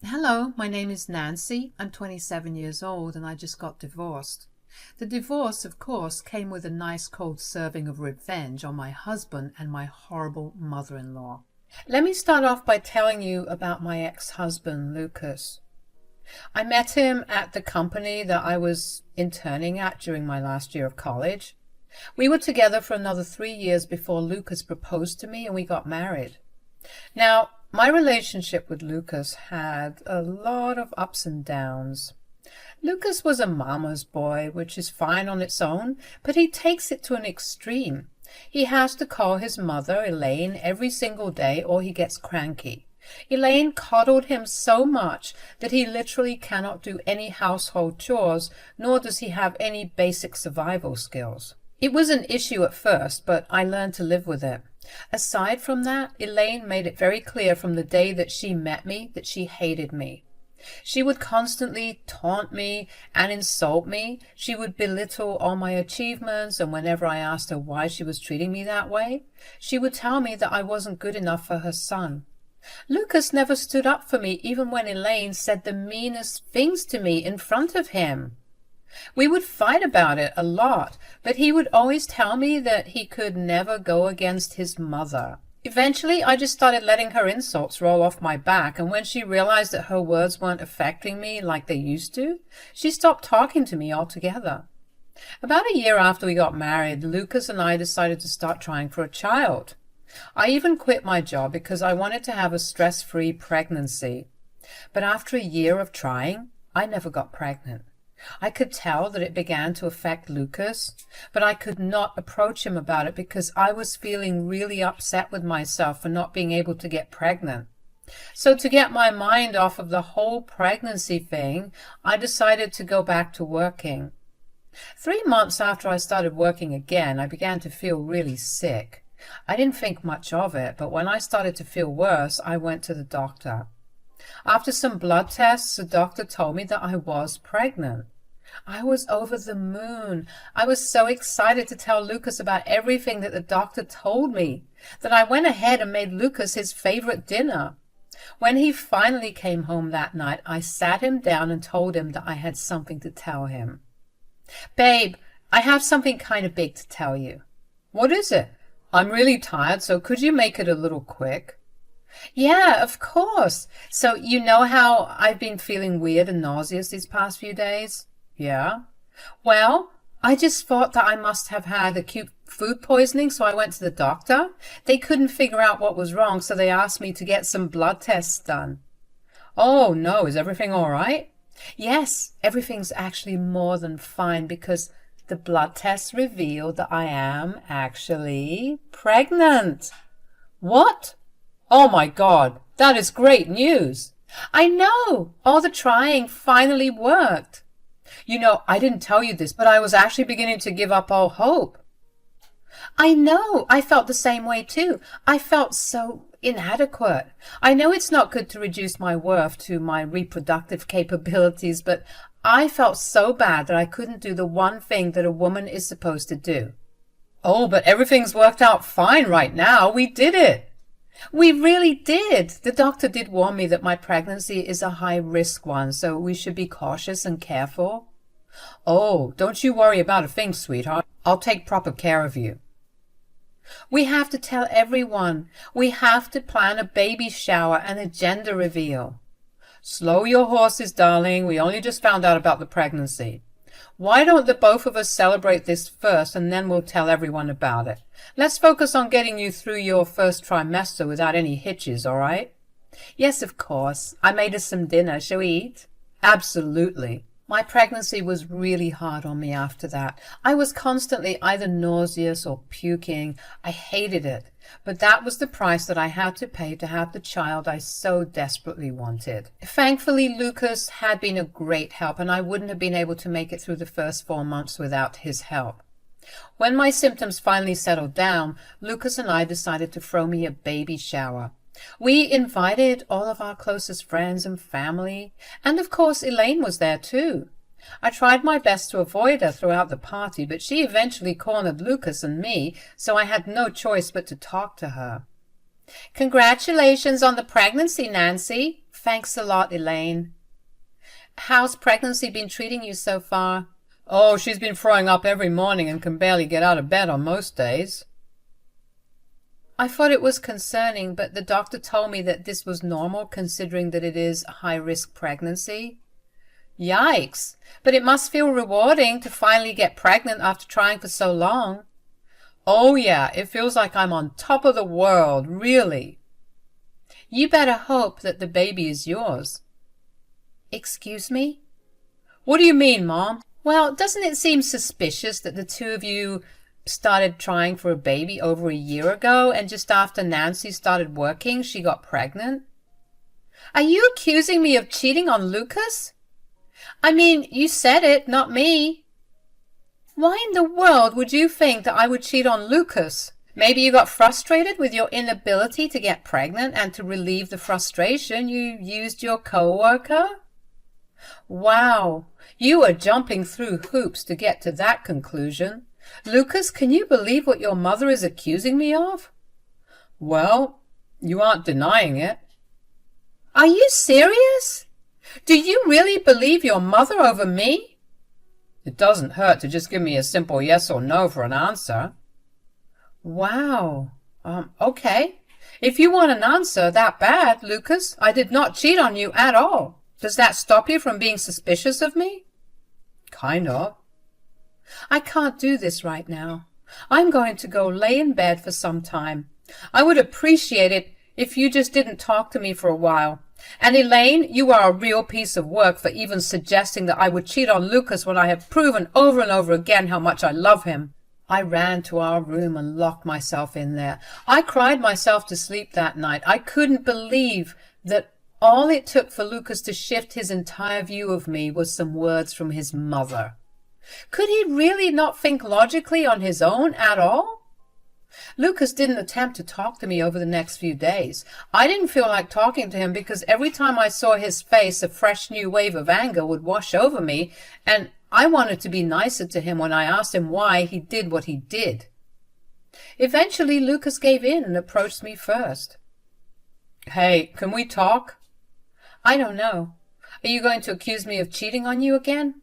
Hello, my name is Nancy. I'm 27 years old and I just got divorced. The divorce, of course, came with a nice cold serving of revenge on my husband and my horrible mother-in-law. Let me start off by telling you about my ex-husband, Lucas. I met him at the company that I was interning at during my last year of college. We were together for another 3 years before Lucas proposed to me and we got married. Now, my relationship with Lucas had a lot of ups and downs. Lucas was a mama's boy, which is fine on its own, but he takes it to an extreme. He has to call his mother, Elaine, every single day or he gets cranky. Elaine coddled him so much that he literally cannot do any household chores, nor does he have any basic survival skills. It was an issue at first, but I learned to live with it. Aside from that, Elaine made it very clear from the day that she met me that she hated me. She would constantly taunt me and insult me. She would belittle all my achievements, and whenever I asked her why she was treating me that way, she would tell me that I wasn't good enough for her son. Lucas never stood up for me even when Elaine said the meanest things to me in front of him. We would fight about it a lot, but he would always tell me that he could never go against his mother. Eventually, I just started letting her insults roll off my back, and when she realized that her words weren't affecting me like they used to, she stopped talking to me altogether. About a year after we got married, Lucas and I decided to start trying for a child. I even quit my job because I wanted to have a stress-free pregnancy. But after a year of trying, I never got pregnant. I could tell that it began to affect Lucas, but I could not approach him about it because I was feeling really upset with myself for not being able to get pregnant. So to get my mind off of the whole pregnancy thing, I decided to go back to working. 3 months after I started working again, I began to feel really sick. I didn't think much of it, but when I started to feel worse, I went to the doctor. After some blood tests, the doctor told me that I was pregnant. I was over the moon. I was so excited to tell Lucas about everything that the doctor told me that I went ahead and made Lucas his favorite dinner. When he finally came home that night, I sat him down and told him that I had something to tell him. "Babe, I have something kind of big to tell you." "What is it?" "I'm really tired, so could you make it a little quick?" "Yeah, of course. So you know how I've been feeling weird and nauseous these past few days?" "Yeah." "Well, I just thought that I must have had acute food poisoning, so I went to the doctor. They couldn't figure out what was wrong, so they asked me to get some blood tests done." "Oh, no. Is everything all right?" "Yes, everything's actually more than fine because the blood tests revealed that I am actually pregnant." "What? Oh my God, that is great news." "I know. All the trying finally worked." "You know, I didn't tell you this, but I was actually beginning to give up all hope." "I know. I felt the same way too. I felt so inadequate. I know it's not good to reduce my worth to my reproductive capabilities, but I felt so bad that I couldn't do the one thing that a woman is supposed to do." "Oh, but everything's worked out fine right now. We did it." "We really did. The doctor did warn me that my pregnancy is a high-risk one, so we should be cautious and careful." "Oh, don't you worry about a thing, sweetheart. I'll take proper care of you." "We have to tell everyone. We have to plan a baby shower and a gender reveal." "Slow your horses, darling. We only just found out about the pregnancy. Why don't the both of us celebrate this first and then we'll tell everyone about it? Let's focus on getting you through your first trimester without any hitches, all right?" "Yes, of course. I made us some dinner. Shall we eat?" "Absolutely." My pregnancy was really hard on me after that. I was constantly either nauseous or puking. I hated it. But that was the price that I had to pay to have the child I so desperately wanted. Thankfully, Lucas had been a great help, and I wouldn't have been able to make it through the first 4 months without his help. When my symptoms finally settled down, Lucas and I decided to throw me a baby shower. We invited all of our closest friends and family, and of course Elaine was there too. I tried my best to avoid her throughout the party, but she eventually cornered Lucas and me, so I had no choice but to talk to her. "Congratulations on the pregnancy, Nancy. Thanks a lot, Elaine. How's pregnancy been treating you so far? Oh, she's been throwing up every morning and can barely get out of bed on most days. I thought it was concerning, but the doctor told me that this was normal considering that it is a high-risk pregnancy. Yikes! But it must feel rewarding to finally get pregnant after trying for so long. Oh yeah, it feels like I'm on top of the world, really. You better hope that the baby is yours. Excuse me? What do you mean, Mom? Well, doesn't it seem suspicious that the two of you started trying for a baby over a year ago, and just after Nancy started working, she got pregnant? Are you accusing me of cheating on Lucas? I mean, you said it, not me. Why in the world would you think that I would cheat on Lucas? Maybe you got frustrated with your inability to get pregnant, and to relieve the frustration, you used your coworker? Wow, you are jumping through hoops to get to that conclusion. Lucas, can you believe what your mother is accusing me of? Well, you aren't denying it. Are you serious? Do you really believe your mother over me? It doesn't hurt to just give me a simple yes or no for an answer. Wow. Okay. If you want an answer that bad, Lucas, I did not cheat on you at all. Does that stop you from being suspicious of me? Kind of. I can't do this right now. I'm going to go lay in bed for some time. I would appreciate it if you just didn't talk to me for a while. And Elaine, you are a real piece of work for even suggesting that I would cheat on Lucas when I have proven over and over again how much I love him. I ran to our room and locked myself in there. I cried myself to sleep that night. I couldn't believe that all it took for Lucas to shift his entire view of me was some words from his mother. Could he really not think logically on his own at all? Lucas didn't attempt to talk to me over the next few days. I didn't feel like talking to him because every time I saw his face, a fresh new wave of anger would wash over me, and I wanted to be nicer to him when I asked him why he did what he did. Eventually, Lucas gave in and approached me first. Hey, can we talk? I don't know. Are you going to accuse me of cheating on you again?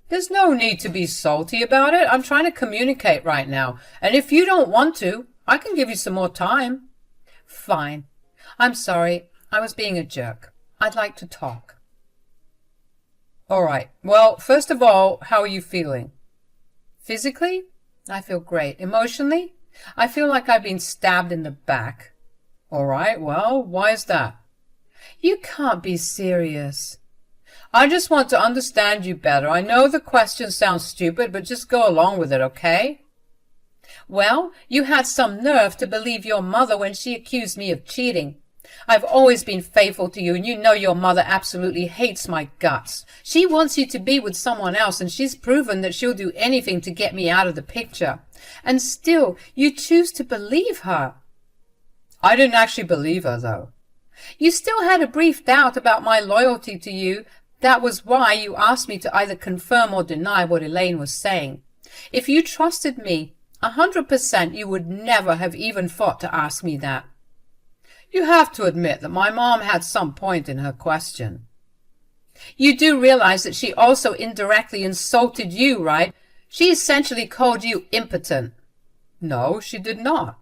There's no need to be salty about it. I'm trying to communicate right now. And if you don't want to, I can give you some more time. Fine. I'm sorry. I was being a jerk. I'd like to talk. All right. Well, first of all, how are you feeling? Physically? I feel great. Emotionally? I feel like I've been stabbed in the back. All right. Well, why is that? You can't be serious. I just want to understand you better. I know the question sounds stupid, but just go along with it, okay? Well, you had some nerve to believe your mother when she accused me of cheating. I've always been faithful to you, and you know your mother absolutely hates my guts. She wants you to be with someone else, and she's proven that she'll do anything to get me out of the picture. And still, you choose to believe her. I didn't actually believe her, though. You still had a brief doubt about my loyalty to you. That was why you asked me to either confirm or deny what Elaine was saying. If you trusted me 100%, you would never have even thought to ask me that. You have to admit that my mom had some point in her question. You do realize that she also indirectly insulted you, right? She essentially called you impotent. No, she did not.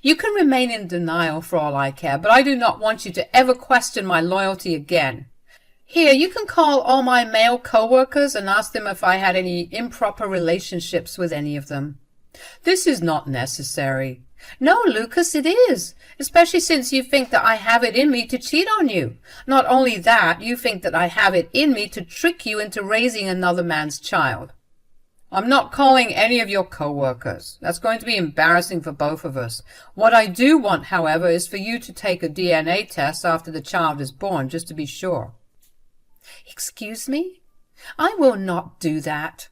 You can remain in denial for all I care, but I do not want you to ever question my loyalty again. Here, you can call all my male co-workers and ask them if I had any improper relationships with any of them. This is not necessary. No, Lucas, it is, especially since you think that I have it in me to cheat on you. Not only that, you think that I have it in me to trick you into raising another man's child. I'm not calling any of your co-workers. That's going to be embarrassing for both of us. What I do want, however, is for you to take a DNA test after the child is born, just to be sure. Excuse me? I will not do that.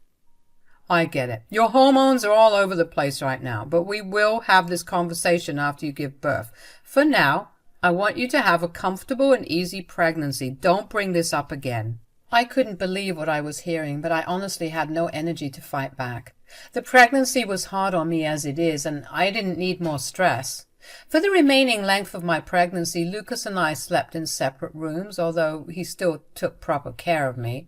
I get it. Your hormones are all over the place right now, but we will have this conversation after you give birth. For now, I want you to have a comfortable and easy pregnancy. Don't bring this up again. I couldn't believe what I was hearing, but I honestly had no energy to fight back. The pregnancy was hard on me as it is, and I didn't need more stress. For the remaining length of my pregnancy, Lucas and I slept in separate rooms, although he still took proper care of me.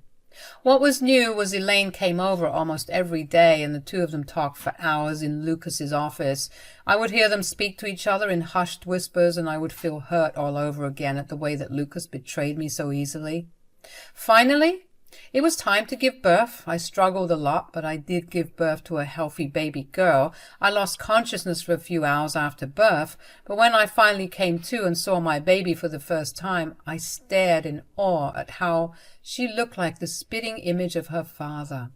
What was new was Elaine came over almost every day, and the two of them talked for hours in Lucas's office. I would hear them speak to each other in hushed whispers, and I would feel hurt all over again at the way that Lucas betrayed me so easily. Finally, it was time to give birth. I struggled a lot, but I did give birth to a healthy baby girl. I lost consciousness for a few hours after birth, but when I finally came to and saw my baby for the first time, I stared in awe at how she looked like the spitting image of her father.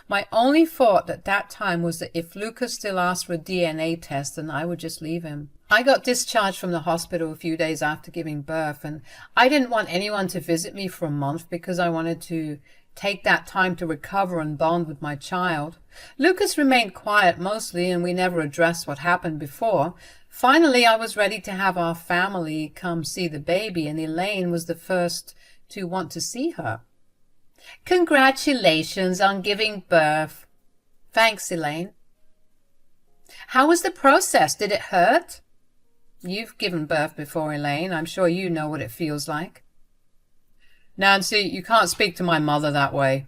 My only thought at that time was that if Lucas still asked for a DNA test, then I would just leave him. I got discharged from the hospital a few days after giving birth, and I didn't want anyone to visit me for a month because I wanted to take that time to recover and bond with my child. Lucas remained quiet mostly, and we never addressed what happened before. Finally, I was ready to have our family come see the baby, and Elaine was the first to want to see her. "Congratulations on giving birth." "Thanks, Elaine." "How was the process? Did it hurt?" "You've given birth before, Elaine. I'm sure you know what it feels like." "Nancy, you can't speak to my mother that way."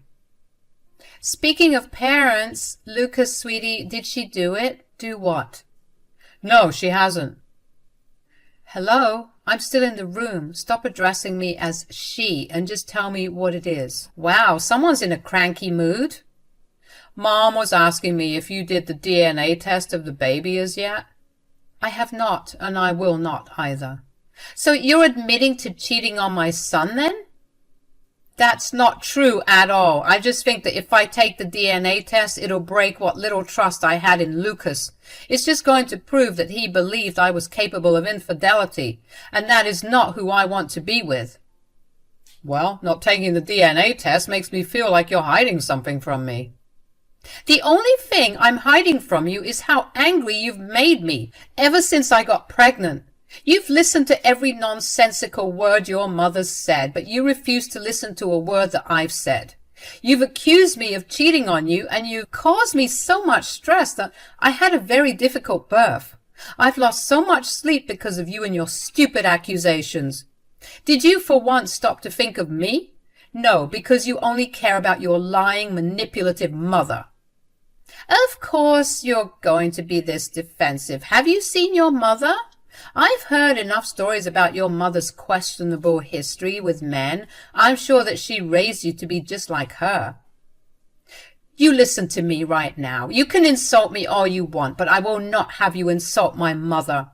"Speaking of parents, Lucas, sweetie, did she do it?" "Do what?" "No, she hasn't." "Hello? I'm still in the room. Stop addressing me as she and just tell me what it is." "Wow, someone's in a cranky mood." "Mom was asking me if you did the DNA test of the baby as yet." "I have not, and I will not either." "So you're admitting to cheating on my son then?" "That's not true at all. I just think that if I take the DNA test, it'll break what little trust I had in Lucas. It's just going to prove that he believed I was capable of infidelity, and that is not who I want to be with." "Well, not taking the DNA test makes me feel like you're hiding something from me." "The only thing I'm hiding from you is how angry you've made me ever since I got pregnant. You've listened to every nonsensical word your mother's said, but you refuse to listen to a word that I've said. You've accused me of cheating on you, and you've caused me so much stress that I had a very difficult birth. I've lost so much sleep because of you and your stupid accusations. Did you for once stop to think of me? No, because you only care about your lying, manipulative mother." "Of course you're going to be this defensive. Have you seen your mother? I've heard enough stories about your mother's questionable history with men. I'm sure that she raised you to be just like her." "You listen to me right now. You can insult me all you want, but I will not have you insult my mother.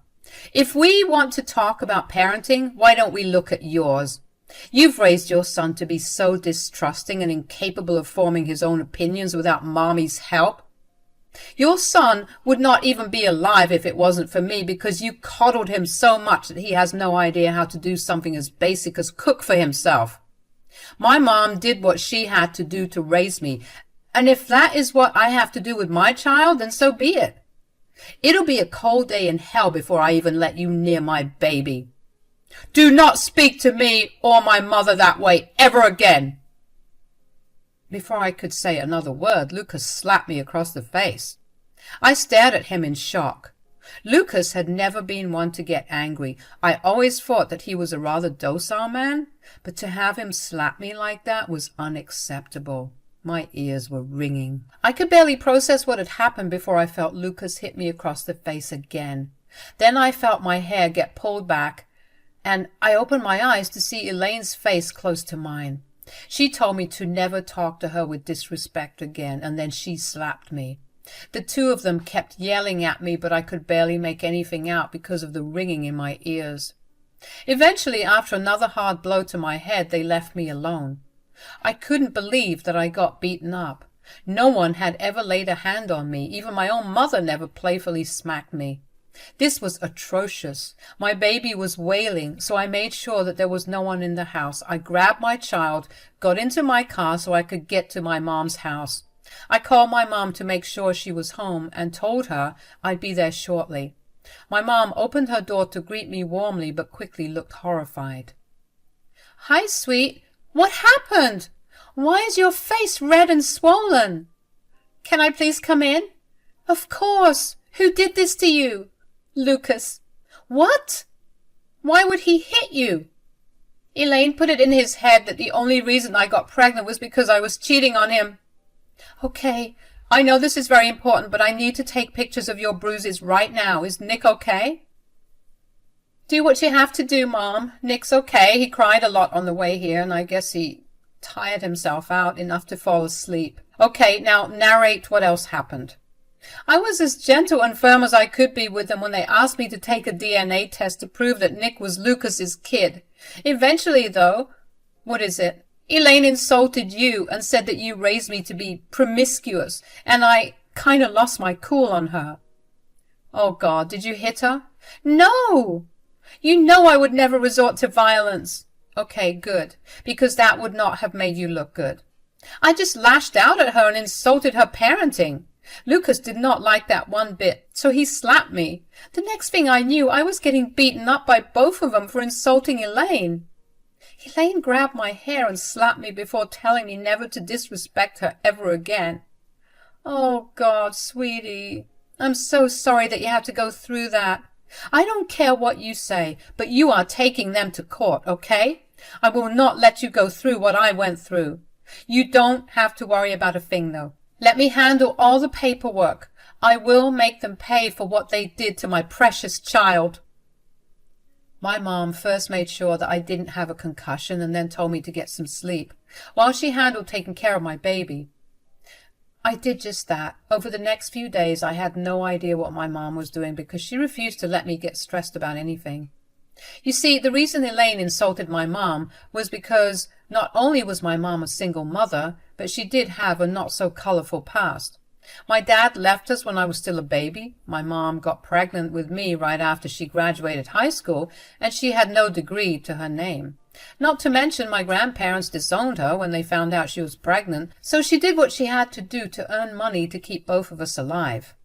If we want to talk about parenting, why don't we look at yours? You've raised your son to be so distrusting and incapable of forming his own opinions without Mommy's help. Your son would not even be alive if it wasn't for me, because you coddled him so much that he has no idea how to do something as basic as cook for himself. My mom did what she had to do to raise me, and if that is what I have to do with my child, then so be it. It'll be a cold day in hell before I even let you near my baby. Do not speak to me or my mother that way ever again." Before I could say another word, Lucas slapped me across the face. I stared at him in shock. Lucas had never been one to get angry. I always thought that he was a rather docile man, but to have him slap me like that was unacceptable. My ears were ringing. I could barely process what had happened before I felt Lucas hit me across the face again. Then I felt my hair get pulled back, and I opened my eyes to see Elaine's face close to mine. She told me to never talk to her with disrespect again, and then she slapped me. The two of them kept yelling at me, but I could barely make anything out because of the ringing in my ears. Eventually, after another hard blow to my head, they left me alone. I couldn't believe that I got beaten up. No one had ever laid a hand on me. Even my own mother never playfully smacked me. This was atrocious. My baby was wailing, so I made sure that there was no one in the house. I grabbed my child, got into my car so I could get to my mom's house. I called my mom to make sure she was home and told her I'd be there shortly. My mom opened her door to greet me warmly, but quickly looked horrified. "Hi, sweet. What happened? Why is your face red and swollen?" "Can I please come in?" "Of course. Who did this to you?" "Lucas." What? Why would he hit you? Elaine put it in his head that the only reason I got pregnant was because I was cheating on him. Okay, I know this is very important, but I need to take pictures of your bruises right now. Is Nick okay? Do what you have to do, Mom. Nick's okay. He cried a lot on the way here, and I guess he tired himself out enough to fall asleep. Okay, now narrate what else happened. I was as gentle and firm as I could be with them when they asked me to take a DNA test to prove that Nick was Lucas's kid. Eventually, though, what is it? Elaine insulted you and said that you raised me to be promiscuous, and I kind of lost my cool on her. Oh, God, did you hit her? No! You know I would never resort to violence. Okay, good, because that would not have made you look good. I just lashed out at her and insulted her parenting. Lucas did not like that one bit, so he slapped me. The next thing I knew, I was getting beaten up by both of them for insulting Elaine. Elaine grabbed my hair and slapped me before telling me never to disrespect her ever again. Oh, God, sweetie, I'm so sorry that you have to go through that. I don't care what you say, but you are taking them to court, okay? I will not let you go through what I went through. You don't have to worry about a thing, though. Let me handle all the paperwork. I will make them pay for what they did to my precious child. My mom first made sure that I didn't have a concussion and then told me to get some sleep, while she handled taking care of my baby. I did just that. Over the next few days, I had no idea what my mom was doing because she refused to let me get stressed about anything. You see, the reason Elaine insulted my mom was because not only was my mom a single mother, but she did have a not-so-colorful past. My dad left us when I was still a baby. My mom got pregnant with me right after she graduated high school, and she had no degree to her name. Not to mention my grandparents disowned her when they found out she was pregnant, so she did what she had to do to earn money to keep both of us alive.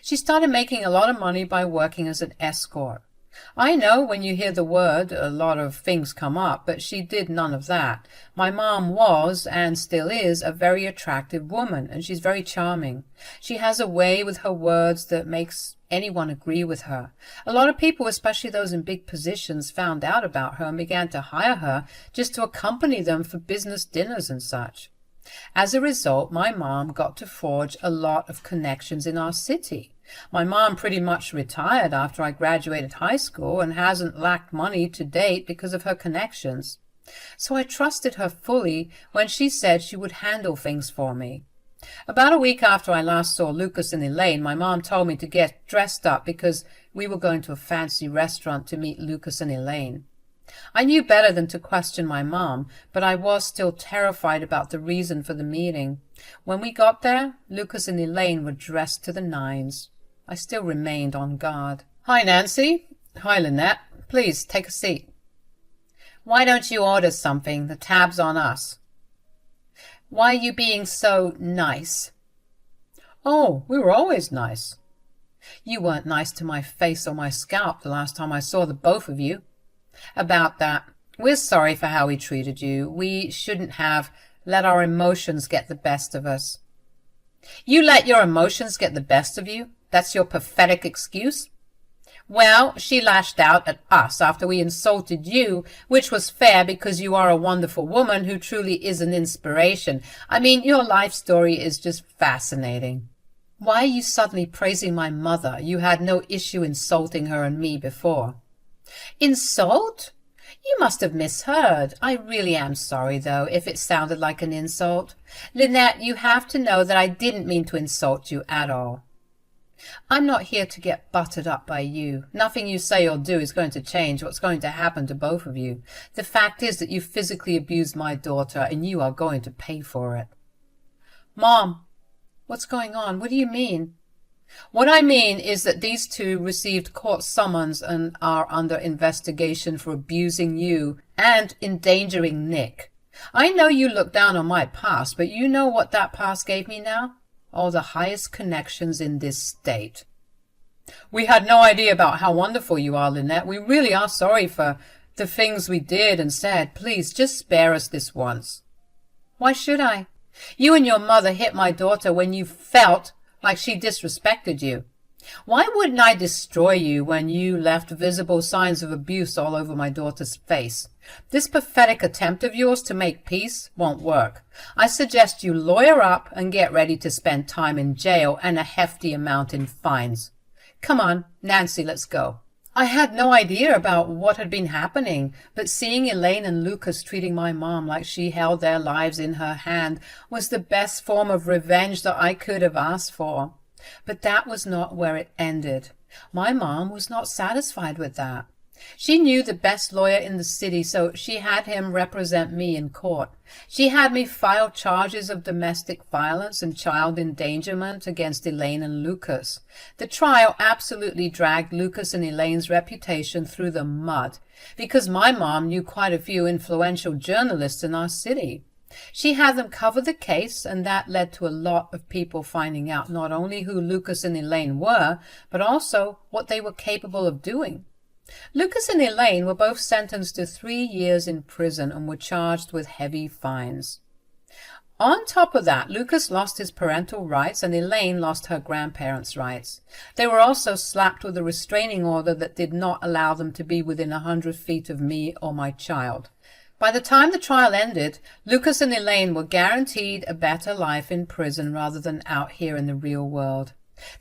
She started making a lot of money by working as an escort. I know when you hear the word, a lot of things come up, but she did none of that. My mom was, and still is, a very attractive woman, and she's very charming. She has a way with her words that makes anyone agree with her. A lot of people, especially those in big positions, found out about her and began to hire her just to accompany them for business dinners and such. As a result, my mom got to forge a lot of connections in our city. My mom pretty much retired after I graduated high school and hasn't lacked money to date because of her connections. So I trusted her fully when she said she would handle things for me. About a week after I last saw Lucas and Elaine, my mom told me to get dressed up because we were going to a fancy restaurant to meet Lucas and Elaine. I knew better than to question my mom, but I was still terrified about the reason for the meeting. When we got there, Lucas and Elaine were dressed to the nines. I still remained on guard. Hi, Nancy. Hi, Lynette. Please, take a seat. Why don't you order something? The tab's on us. Why are you being so nice? Oh, we were always nice. You weren't nice to my face or my scalp the last time I saw the both of you. About that, we're sorry for how we treated you. We shouldn't have let our emotions get the best of us. You let your emotions get the best of you? That's your pathetic excuse? Well, she lashed out at us after we insulted you, which was fair because you are a wonderful woman who truly is an inspiration. I mean, your life story is just fascinating. Why are you suddenly praising my mother? You had no issue insulting her and me before. Insult? You must have misheard. I really am sorry, though, if it sounded like an insult. Lynette, you have to know that I didn't mean to insult you at all. I'm not here to get buttered up by you. Nothing you say or do is going to change what's going to happen to both of you. The fact is that you physically abused my daughter, and you are going to pay for it. Mom, what's going on? What do you mean? What I mean is that these two received court summons and are under investigation for abusing you and endangering Nick. I know you look down on my past, but you know what that past gave me now? All the highest connections in this state. We had no idea about how wonderful you are, Lynette. We really are sorry for the things we did and said. Please, just spare us this once. Why should I? You and your mother hit my daughter when you felt like she disrespected you. Why wouldn't I destroy you when you left visible signs of abuse all over my daughter's face? This pathetic attempt of yours to make peace won't work. I suggest you lawyer up and get ready to spend time in jail and a hefty amount in fines. Come on, Nancy, let's go. I had no idea about what had been happening, but seeing Elaine and Lucas treating my mom like she held their lives in her hand was the best form of revenge that I could have asked for. But that was not where it ended. My mom was not satisfied with that. She knew the best lawyer in the city, so she had him represent me in court. She had me file charges of domestic violence and child endangerment against Elaine and Lucas. The trial absolutely dragged Lucas and Elaine's reputation through the mud, because my mom knew quite a few influential journalists in our city. She had them cover the case, and that led to a lot of people finding out not only who Lucas and Elaine were, but also what they were capable of doing. Lucas and Elaine were both sentenced to 3 years in prison and were charged with heavy fines. On top of that, Lucas lost his parental rights and Elaine lost her grandparents' rights. They were also slapped with a restraining order that did not allow them to be within 100 feet of me or my child. By the time the trial ended, Lucas and Elaine were guaranteed a better life in prison rather than out here in the real world.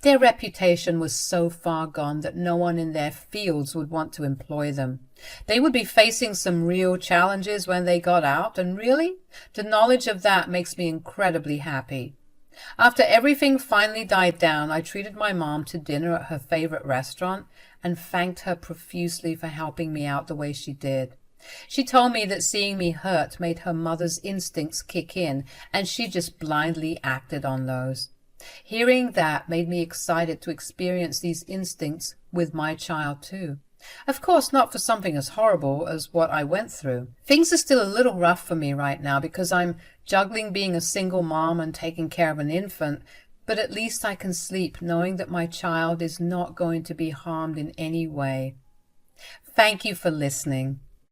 Their reputation was so far gone that no one in their fields would want to employ them. They would be facing some real challenges when they got out, and really, the knowledge of that makes me incredibly happy. After everything finally died down, I treated my mom to dinner at her favorite restaurant and thanked her profusely for helping me out the way she did. She told me that seeing me hurt made her mother's instincts kick in, and she just blindly acted on those. Hearing that made me excited to experience these instincts with my child too. Of course, not for something as horrible as what I went through. Things are still a little rough for me right now because I'm juggling being a single mom and taking care of an infant, but at least I can sleep knowing that my child is not going to be harmed in any way. Thank you for listening.